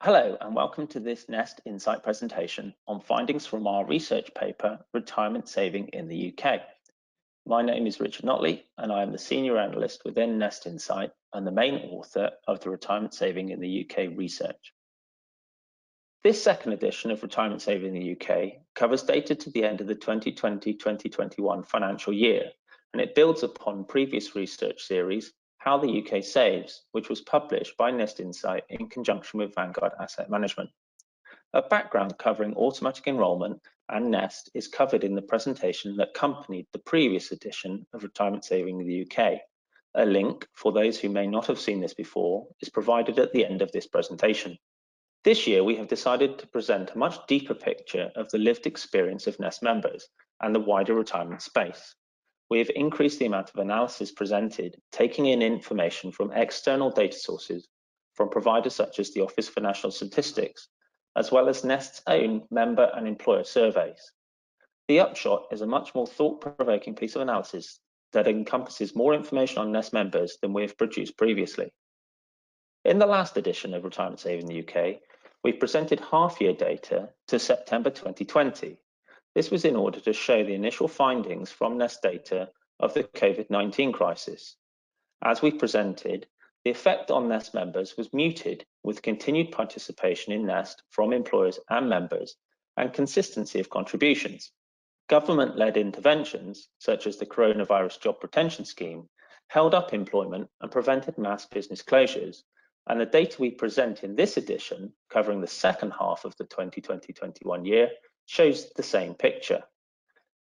Hello and welcome to this Nest Insight presentation on findings from our research paper, Retirement Saving in the UK. My name is Richard Notley and I am the Senior Analyst within Nest Insight and the main author of the Retirement Saving in the UK research. This second edition of Retirement Saving in the UK covers data to the end of the 2020-2021 financial year, and it builds upon previous research series How the UK Saves, which was published by Nest Insight in conjunction with Vanguard Asset Management. A background covering automatic enrolment and Nest is covered in the presentation that accompanied the previous edition of Retirement Saving in the UK. A link, for those who may not have seen this before, is provided at the end of this presentation. This year, we have decided to present a much deeper picture of the lived experience of Nest members and the wider retirement space. We have increased the amount of analysis presented, taking in information from external data sources from providers such as the Office for National Statistics, as well as Nest's own member and employer surveys. The upshot is a much more thought-provoking piece of analysis that encompasses more information on Nest members than we have produced previously. In the last edition of Retirement Saving in the UK, we presented half-year data to September 2020. This was in order to show the initial findings from Nest data of the COVID-19 crisis. As we presented, the effect on Nest members was muted, with continued participation in Nest from employers and members and consistency of contributions. Government-led interventions, such as the Coronavirus Job Retention Scheme, held up employment and prevented mass business closures, and the data we present in this edition, covering the second half of the 2020-21 year, shows the same picture.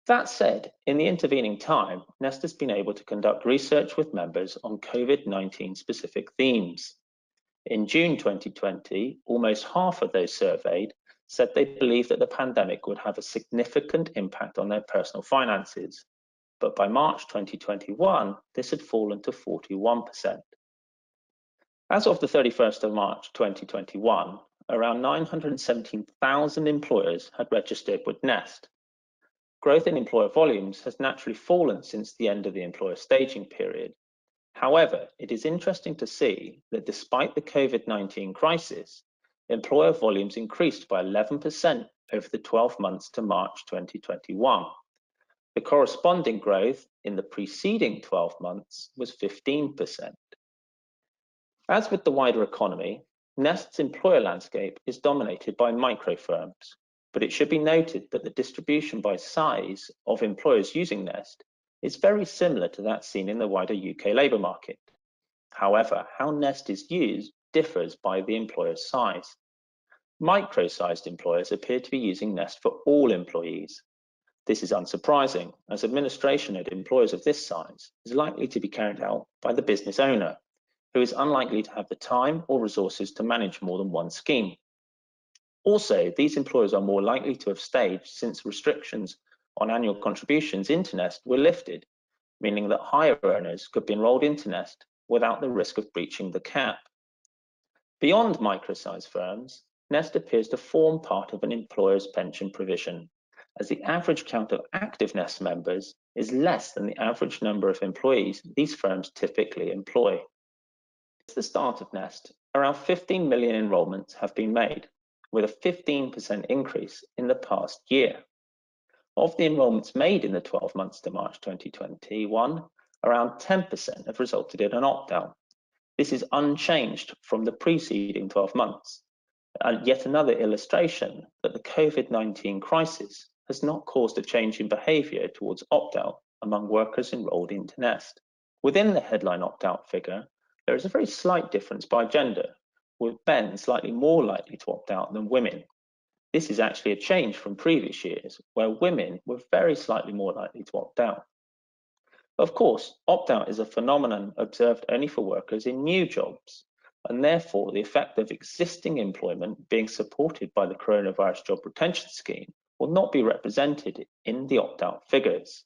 That said, in the intervening time, Nest has been able to conduct research with members on COVID-19 specific themes. In June 2020, almost half of those surveyed said they believed that the pandemic would have a significant impact on their personal finances, but by March 2021, this had fallen to 41%. As of the 31st of March 2021, around 917,000 employers had registered with Nest. Growth in employer volumes has naturally fallen since the end of the employer staging period. However, it is interesting to see that despite the COVID-19 crisis, employer volumes increased by 11% over the 12 months to March 2021. The corresponding growth in the preceding 12 months was 15%. As with the wider economy, Nest's employer landscape is dominated by micro firms, but it should be noted that the distribution by size of employers using Nest is very similar to that seen in the wider UK labour market. However, how Nest is used differs by the employer's size. Micro-sized employers appear to be using Nest for all employees. This is unsurprising, as administration at employers of this size is likely to be carried out by the business owner, who is unlikely to have the time or resources to manage more than one scheme. Also, these employers are more likely to have staged since restrictions on annual contributions into Nest were lifted, meaning that higher earners could be enrolled into Nest without the risk of breaching the cap. Beyond micro-sized firms, Nest appears to form part of an employer's pension provision, as the average count of active Nest members is less than the average number of employees these firms typically employ. Since the start of Nest, around 15 million enrolments have been made, with a 15% increase in the past year. Of the enrolments made in the 12 months to March 2021, around 10% have resulted in an opt-out. This is unchanged from the preceding 12 months, and yet another illustration that the COVID-19 crisis has not caused a change in behaviour towards opt-out among workers enrolled into Nest. Within the headline opt-out figure, there is a very slight difference by gender, with men slightly more likely to opt out than women. This is actually a change from previous years, where women were very slightly more likely to opt out. Of course, opt-out is a phenomenon observed only for workers in new jobs, and therefore the effect of existing employment being supported by the Coronavirus Job Retention Scheme will not be represented in the opt-out figures.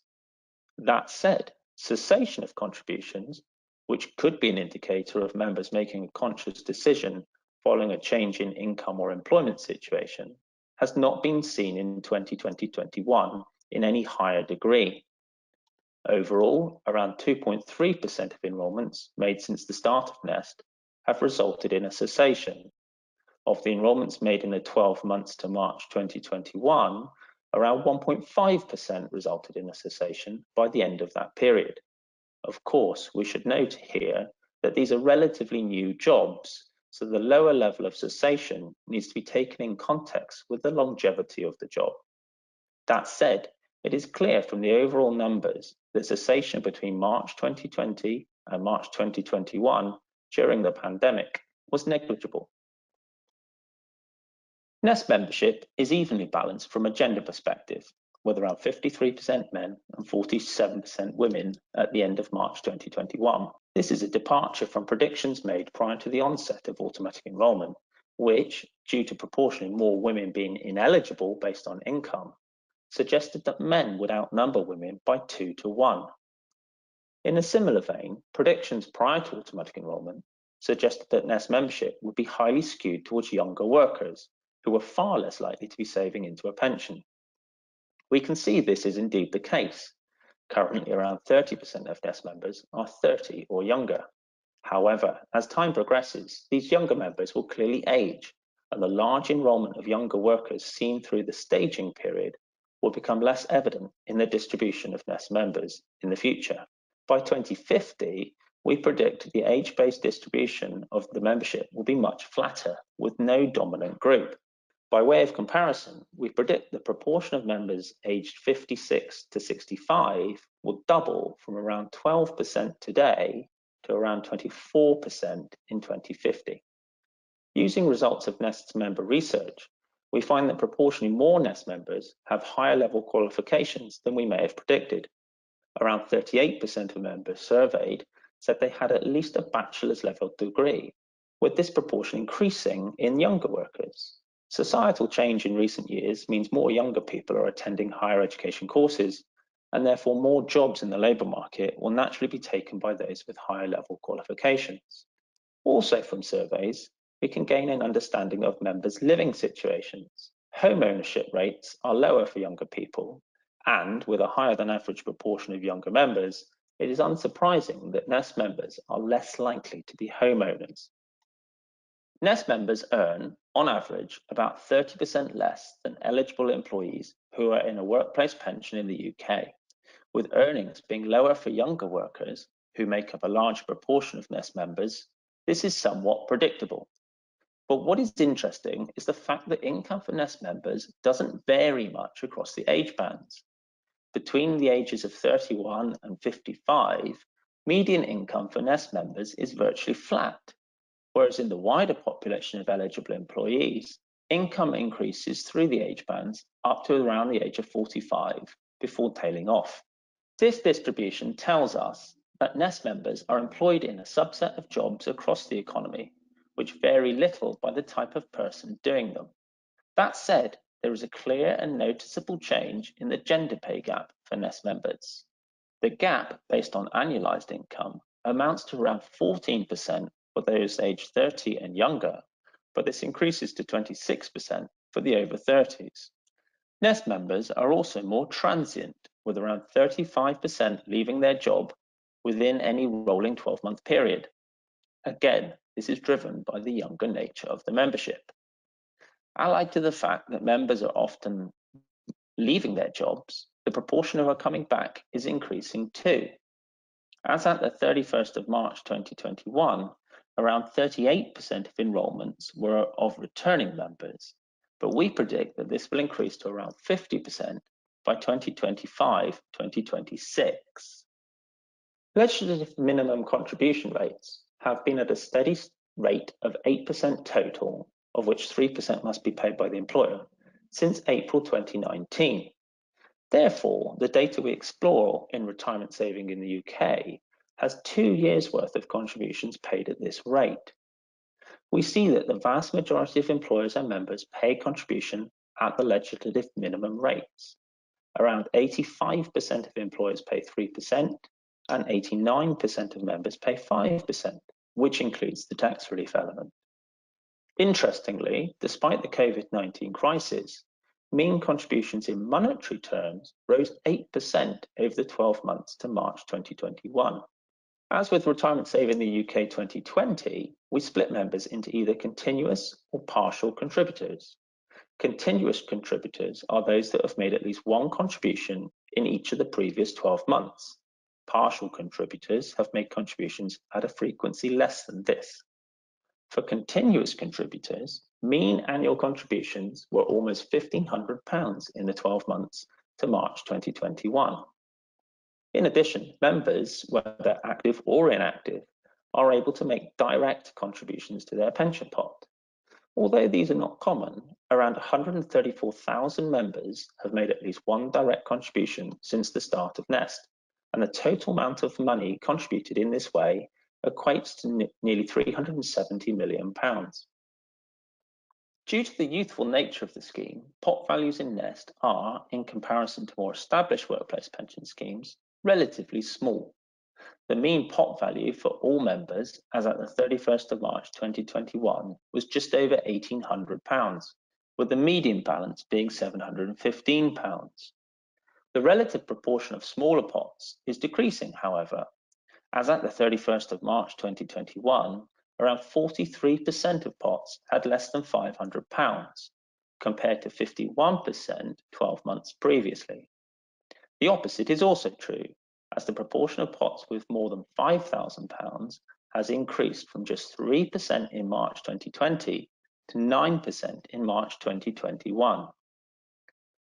That said, cessation of contributions, which could be an indicator of members making a conscious decision following a change in income or employment situation, has not been seen in 2020-21 in any higher degree. Overall, around 2.3% of enrolments made since the start of Nest have resulted in a cessation. Of the enrolments made in the 12 months to March 2021, around 1.5% resulted in a cessation by the end of that period. Of course, we should note here that these are relatively new jobs, so the lower level of cessation needs to be taken in context with the longevity of the job. That said, it is clear from the overall numbers that cessation between March 2020 and March 2021 during the pandemic was negligible. Nest membership is evenly balanced from a gender perspective, with around 53% men and 47% women at the end of March 2021. This is a departure from predictions made prior to the onset of automatic enrolment, which, due to proportionally more women being ineligible based on income, suggested that men would outnumber women by 2 to 1. In a similar vein, predictions prior to automatic enrolment suggested that Nest membership would be highly skewed towards younger workers, who were far less likely to be saving into a pension. We can see this is indeed the case. Currently, around 30% of Nest members are 30 or younger. However, as time progresses, these younger members will clearly age, and the large enrolment of younger workers seen through the staging period will become less evident in the distribution of Nest members in the future. By 2050, we predict the age-based distribution of the membership will be much flatter, with no dominant group. By way of comparison, we predict the proportion of members aged 56 to 65 will double from around 12% today to around 24% in 2050. Using results of Nest's member research, we find that proportionally more Nest members have higher level qualifications than we may have predicted. Around 38% of members surveyed said they had at least a bachelor's level degree, with this proportion increasing in younger workers. Societal change in recent years means more younger people are attending higher education courses, and therefore more jobs in the labour market will naturally be taken by those with higher level qualifications. Also from surveys, we can gain an understanding of members' living situations. Home ownership rates are lower for younger people, and with a higher than average proportion of younger members, it is unsurprising that Nest members are less likely to be homeowners. Nest members earn, on average, about 30% less than eligible employees who are in a workplace pension in the UK, with earnings being lower for younger workers who make up a large proportion of Nest members. This is somewhat predictable. But what is interesting is the fact that income for Nest members doesn't vary much across the age bands. Between the ages of 31 and 55, median income for Nest members is virtually flat, whereas in the wider population of eligible employees, income increases through the age bands up to around the age of 45 before tailing off. This distribution tells us that Nest members are employed in a subset of jobs across the economy, which vary little by the type of person doing them. That said, there is a clear and noticeable change in the gender pay gap for Nest members. The gap, based on annualized income, amounts to around 14% for those aged 30 and younger, but this increases to 26% for the over 30s. Nest members are also more transient, with around 35% leaving their job within any rolling 12-month period. Again, this is driven by the younger nature of the membership. Allied to the fact that members are often leaving their jobs, the proportion who are coming back is increasing too. As at the 31st of March 2021, around 38% of enrolments were of returning members, but we predict that this will increase to around 50% by 2025-2026. Legislative minimum contribution rates have been at a steady rate of 8% total, of which 3% must be paid by the employer, since April 2019. Therefore, the data we explore in retirement saving in the UK has 2 years' worth of contributions paid at this rate. We see that the vast majority of employers and members pay contribution at the legislative minimum rates. Around 85% of employers pay 3% and 89% of members pay 5%, which includes the tax relief element. Interestingly, despite the COVID-19 crisis, mean contributions in monetary terms rose 8% over the 12 months to March 2021. As with Retirement Save in the UK 2020, we split members into either continuous or partial contributors. Continuous contributors are those that have made at least one contribution in each of the previous 12 months. Partial contributors have made contributions at a frequency less than this. For continuous contributors, mean annual contributions were almost £1,500 in the 12 months to March 2021. In addition, members, whether active or inactive, are able to make direct contributions to their pension pot. Although these are not common, around 134,000 members have made at least one direct contribution since the start of Nest, and the total amount of money contributed in this way equates to nearly £370 million. Due to the youthful nature of the scheme, pot values in Nest are, in comparison to more established workplace pension schemes, relatively small. The mean pot value for all members, as at the 31st of March 2021, was just over £1,800, with the median balance being £715. The relative proportion of smaller pots is decreasing, however. As at the 31st of March 2021, around 43% of pots had less than £500, compared to 51% 12 months previously. The opposite is also true, as the proportion of pots with more than £5,000 has increased from just 3% in March 2020 to 9% in March 2021.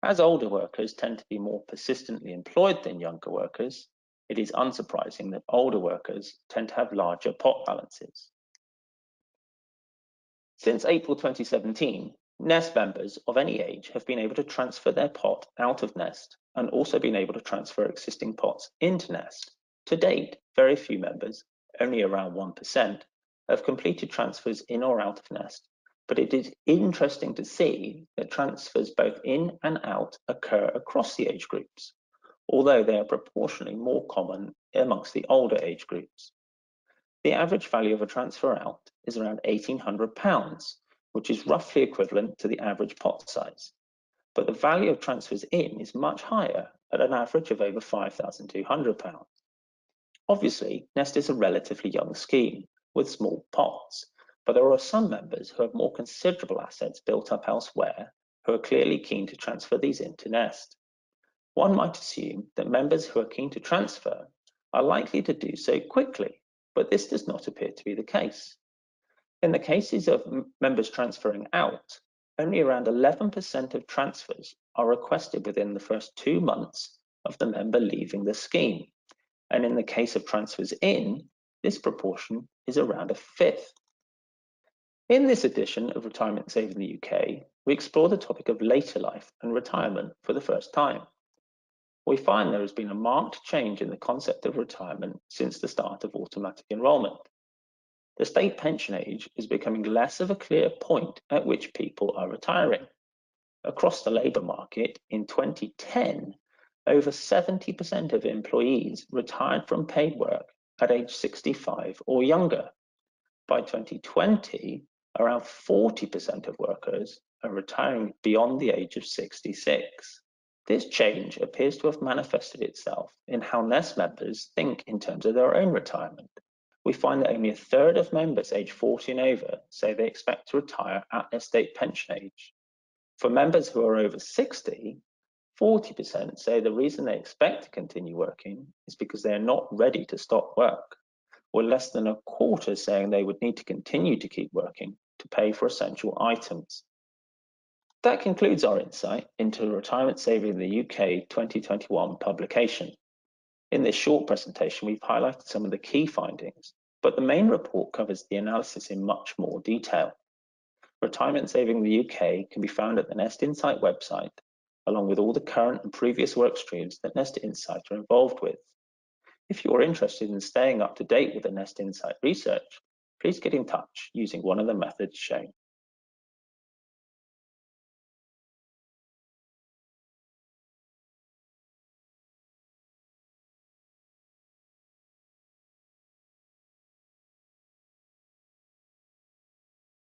As older workers tend to be more persistently employed than younger workers, it is unsurprising that older workers tend to have larger pot balances. Since April 2017, Nest members of any age have been able to transfer their pot out of Nest and also been able to transfer existing pots into Nest. To date, very few members, only around 1%, have completed transfers in or out of Nest, but it is interesting to see that transfers both in and out occur across the age groups, although they are proportionally more common amongst the older age groups. The average value of a transfer out is around £1,800, which is roughly equivalent to the average pot size. But the value of transfers in is much higher, at an average of over £5,200. Obviously, Nest is a relatively young scheme with small pots, but there are some members who have more considerable assets built up elsewhere who are clearly keen to transfer these into Nest. One might assume that members who are keen to transfer are likely to do so quickly, but this does not appear to be the case. In the cases of members transferring out, only around 11% of transfers are requested within the first 2 months of the member leaving the scheme. And in the case of transfers in, this proportion is around a fifth. In this edition of Retirement Save in the UK, we explore the topic of later life and retirement for the first time. We find there has been a marked change in the concept of retirement since the start of automatic enrolment. The state pension age is becoming less of a clear point at which people are retiring. Across the labour market, in 2010, over 70% of employees retired from paid work at age 65 or younger. By 2020, around 40% of workers are retiring beyond the age of 66. This change appears to have manifested itself in how Nest members think in terms of their own retirement. We find that only a third of members aged 40 and over say they expect to retire at their state pension age. For members who are over 60, 40% say the reason they expect to continue working is because they are not ready to stop work, or less than a quarter saying they would need to continue to keep working to pay for essential items. That concludes our insight into Retirement Saving in the UK 2021 publication. In this short presentation, we've highlighted some of the key findings, but the main report covers the analysis in much more detail. Retirement Saving in the UK can be found at the Nest Insight website, along with all the current and previous work streams that Nest Insight are involved with. If you're interested in staying up to date with the Nest Insight research, please get in touch using one of the methods shown.